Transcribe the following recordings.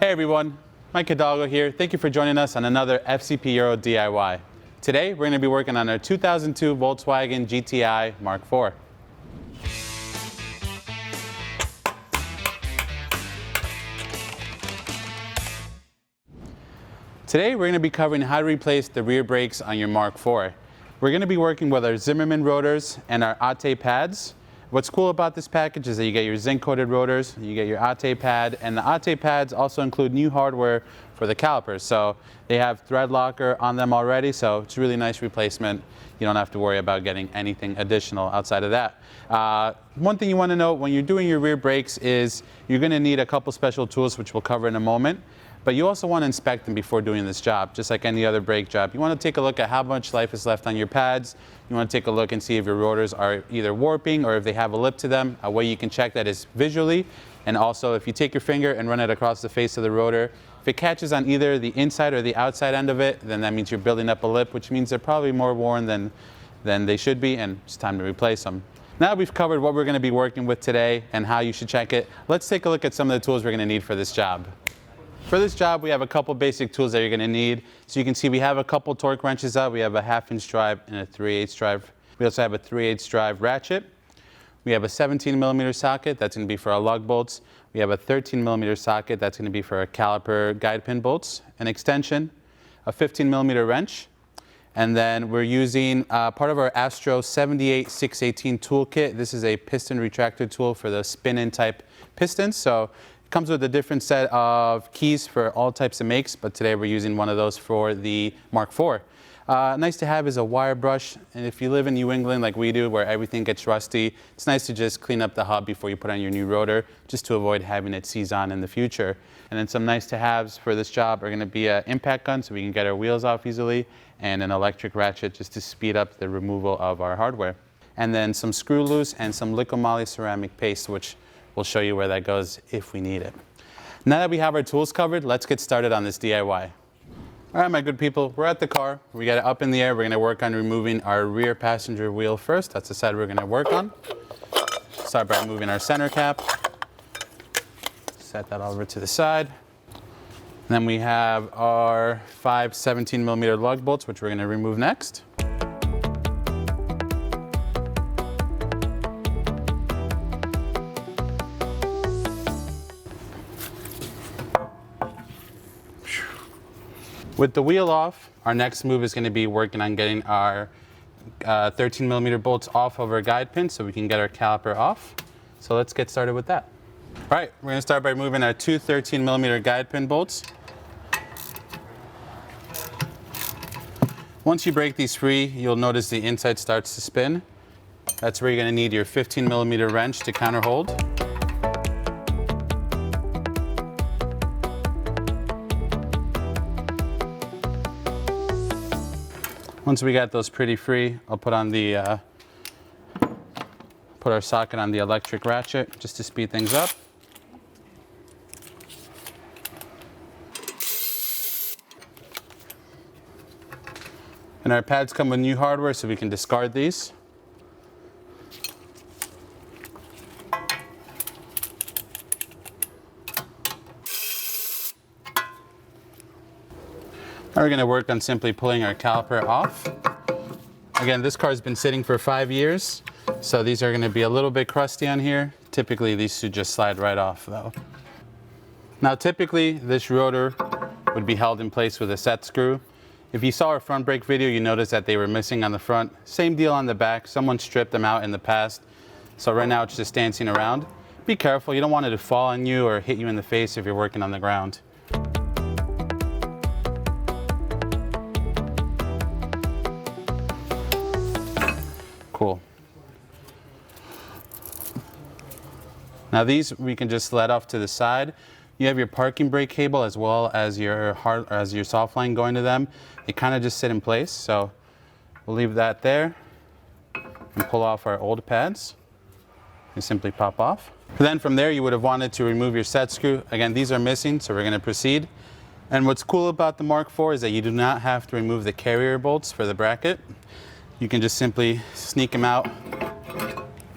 Hey everyone, Mike Hidalgo here. Thank you for joining us on another FCP Euro DIY. Today we're going to be working on our 2002 Volkswagen GTI Mark IV. Today we're going to be covering how to replace the rear brakes on your Mark IV. We're going to be working with our Zimmermann rotors and our Atte pads. What's cool about this package is that you get your zinc-coated rotors, you get your Atte pad, and the Atte pads also include new hardware for the calipers. So they have thread locker on them already, so it's a really nice replacement. You don't have to worry about getting anything additional outside of that. One thing you want to know when you're doing your rear brakes is you're going to need a couple special tools, which we'll cover in a moment. But you also want to inspect them before doing this job, just like any other brake job. You want to take a look at how much life is left on your pads. You want to take a look and see if your rotors are either warping or if they have a lip to them. A way you can check that is visually. And also, if you take your finger and run it across the face of the rotor, if it catches on either the inside or the outside end of it, then that means you're building up a lip, which means they're probably more worn than they should be, and it's time to replace them. Now we've covered what we're going to be working with today and how you should check it, let's take a look at some of the tools we're going to need for this job. For this job, we have a couple basic tools that you're going to need. So you can see we have a couple torque wrenches out. We have a 1/2-inch drive and a 3/8 drive. We also have a 3/8 drive ratchet. We have a 17mm socket. That's going to be for our lug bolts. We have a 13mm socket. That's going to be for our caliper guide pin bolts. An extension, a 15mm wrench. And then we're using part of our Astro 78-618 toolkit. This is a piston retractor tool for the spin-in type pistons. So comes with a different set of keys for all types of makes, but today we're using one of those for the Mark IV. Nice to have is a wire brush, and if you live in New England like we do, where everything gets rusty, it's nice to just clean up the hub before you put on your new rotor, just to avoid having it seize on in the future. And then some nice to haves for this job are going to be an impact gun so we can get our wheels off easily, and an electric ratchet just to speed up the removal of our hardware. And then some screw loose and some Liqui-Moly ceramic paste, which we'll show you where that goes if we need it. Now that we have our tools covered, let's get started on this DIY. All right, my good people, we're at the car. We got it up in the air. We're going to work on removing our rear passenger wheel first. That's the side we're going to work on. Start by removing our center cap. Set that over to the side. And then we have our 5 17mm lug bolts, which we're going to remove next. With the wheel off, our next move is going to be working on getting our 13mm bolts off of our guide pin so we can get our caliper off. So let's get started with that. All right, we're going to start by removing our two 13mm guide pin bolts. Once you break these free, you'll notice the inside starts to spin. That's where you're going to need your 15mm wrench to counter hold. Once we got those pretty free, I'll put on the put our socket on the electric ratchet just to speed things up. And our pads come with new hardware, so we can discard these. Now we're going to work on simply pulling our caliper off. Again, this car's been sitting for 5 years, so these are going to be a little bit crusty on here. Typically, these should just slide right off though. Now typically, this rotor would be held in place with a set screw. If you saw our front brake video, you noticed that they were missing on the front. Same deal on the back. Someone stripped them out in the past. So right now it's just dancing around. Be careful, you don't want it to fall on you or hit you in the face if you're working on the ground. Cool. Now these we can just let off to the side. You have your parking brake cable as well as your soft line going to them. They kind of just sit in place, so we'll leave that there and pull off our old pads. You simply pop off. Then from there you would have wanted to remove your set screw. Again, these are missing, so we're going to proceed. And what's cool about the Mark IV is that you do not have to remove the carrier bolts for the bracket. You can just simply sneak them out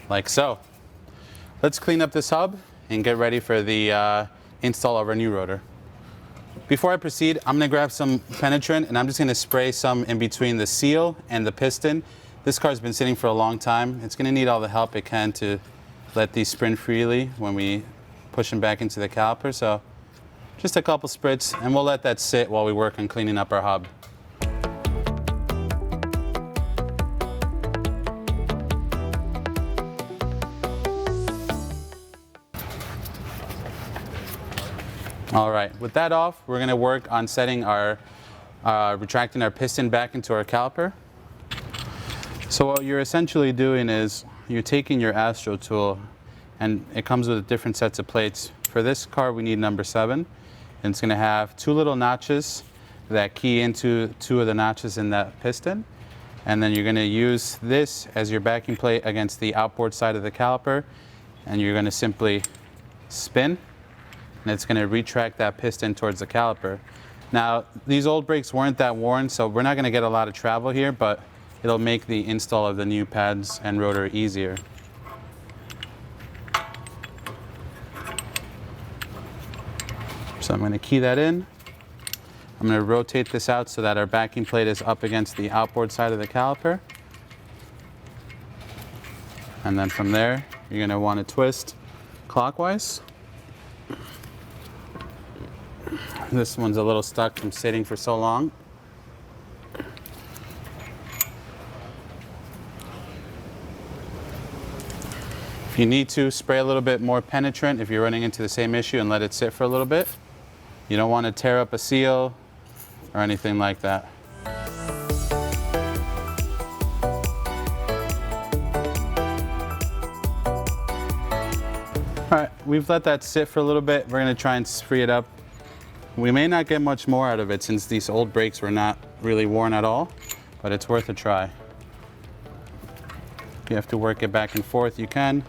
like so. Let's clean up this hub and get ready for the install of our new rotor. Before I proceed, I'm gonna grab some penetrant and I'm just gonna spray some in between the seal and the piston. This car's been sitting for a long time. It's gonna need all the help it can to let these spin freely when we push them back into the caliper. So just a couple spritz and we'll let that sit while we work on cleaning up our hub. All right, with that off, we're gonna work on setting our, retracting our piston back into our caliper. So what you're essentially doing is you're taking your Astro tool, and it comes with different sets of plates. For this car, we need number 7, and it's gonna have 2 little notches that key into 2 of the notches in that piston. And then you're gonna use this as your backing plate against the outboard side of the caliper, and you're gonna simply spin, and it's going to retract that piston towards the caliper. Now, these old brakes weren't that worn, so we're not going to get a lot of travel here, but it'll make the install of the new pads and rotor easier. So I'm going to key that in. I'm going to rotate this out so that our backing plate is up against the outboard side of the caliper. And then from there, you're going to want to twist clockwise. This one's a little stuck from sitting for so long. If you need to, spray a little bit more penetrant if you're running into the same issue and let it sit for a little bit. You don't want to tear up a seal or anything like that. All right, we've let that sit for a little bit. We're going to try and free it up. We may not get much more out of it since these old brakes were not really worn at all, but it's worth a try. If you have to work it back and forth, you can.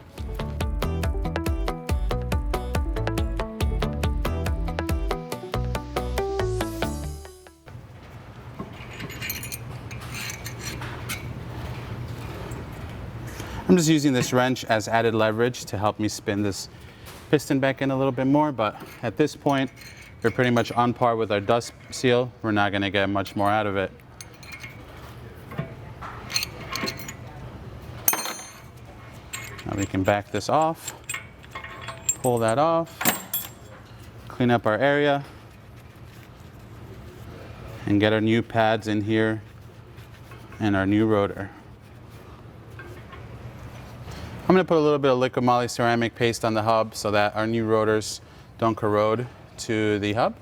I'm just using this wrench as added leverage to help me spin this piston back in a little bit more, but at this point, we're pretty much on par with our dust seal. We're not going to get much more out of it. Now we can back this off, pull that off, clean up our area, and get our new pads in here and our new rotor. I'm going to put a little bit of liquid moly ceramic paste on the hub so that our new rotors don't corrode to the hub.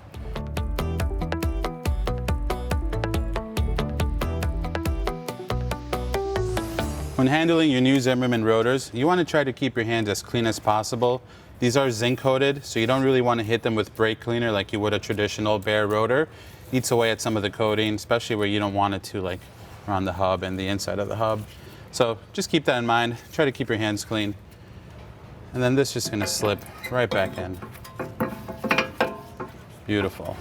When handling your new Zimmermann rotors, you want to try to keep your hands as clean as possible. These are zinc coated, so you don't really want to hit them with brake cleaner like you would a traditional bare rotor. Eats away at some of the coating, especially where you don't want it to, like around the hub and the inside of the hub. So just keep that in mind. Try to keep your hands clean. And then this is just going to slip right back in. Beautiful.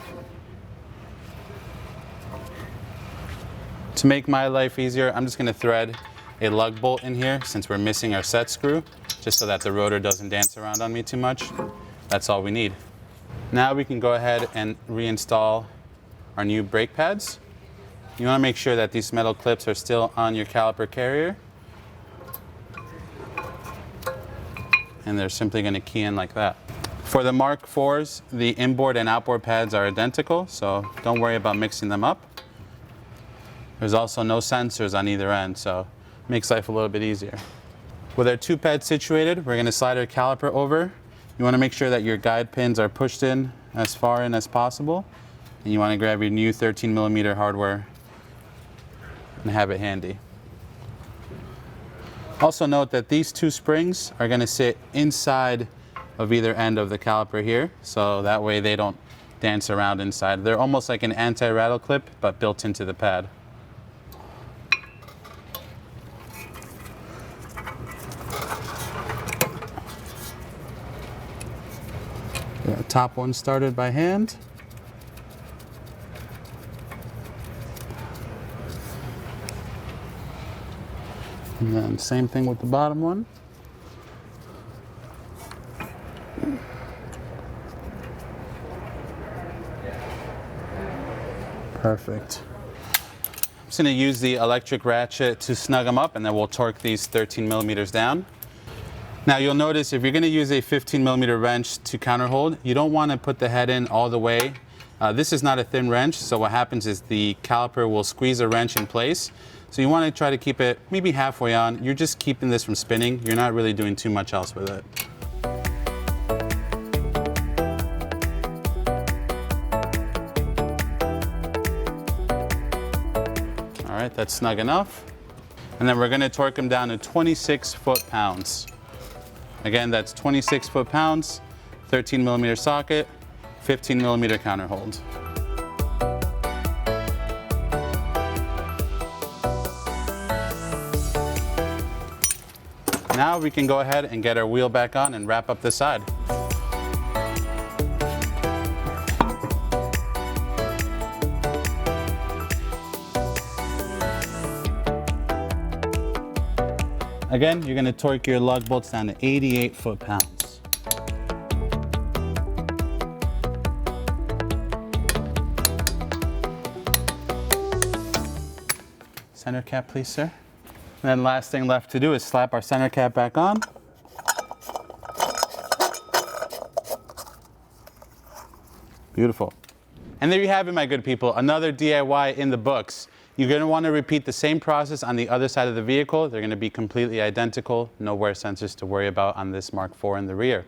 To make my life easier, I'm just going to thread a lug bolt in here since we're missing our set screw, just so that the rotor doesn't dance around on me too much. That's all we need. Now we can go ahead and reinstall our new brake pads. You want to make sure that these metal clips are still on your caliper carrier. And they're simply going to key in like that. For the Mark IVs, the inboard and outboard pads are identical, so don't worry about mixing them up. There's also no sensors on either end, so it makes life a little bit easier. With our 2 pads situated, we're going to slide our caliper over. You want to make sure that your guide pins are pushed in as far in as possible. And you want to grab your new 13mm hardware and have it handy. Also note that these 2 springs are going to sit inside of either end of the caliper here, so that way they don't dance around inside. They're almost like an anti-rattle clip, but built into the pad. The top one started by hand. And then same thing with the bottom one. Perfect. I'm just going to use the electric ratchet to snug them up, and then we'll torque these 13 millimeters down. Now you'll notice if you're going to use a 15 millimeter wrench to counterhold, you don't want to put the head in all the way. This is not a thin wrench, so what happens is the caliper will squeeze a wrench in place. So you want to try to keep it maybe halfway on. You're just keeping this from spinning. You're not really doing too much else with it. All right, that's snug enough. And then we're going to torque them down to 26 foot-pounds. Again, that's 26 foot-pounds, 13 millimeter socket, 15 millimeter counterhold. Now we can go ahead and get our wheel back on and wrap up this side. Again, you're going to torque your lug bolts down to 88 foot-pounds. Center cap, please, sir. And then last thing left to do is slap our center cap back on. Beautiful. And there you have it, my good people, another DIY in the books. You're going to want to repeat the same process on the other side of the vehicle. They're going to be completely identical. No wear sensors to worry about on this Mark IV in the rear.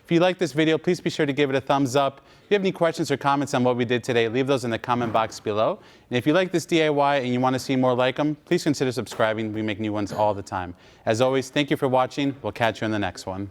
If you like this video, please be sure to give it a thumbs up. If you have any questions or comments on what we did today, leave those in the comment box below. And if you like this DIY and you want to see more like them, please consider subscribing. We make new ones all the time. As always, thank you for watching. We'll catch you in the next one.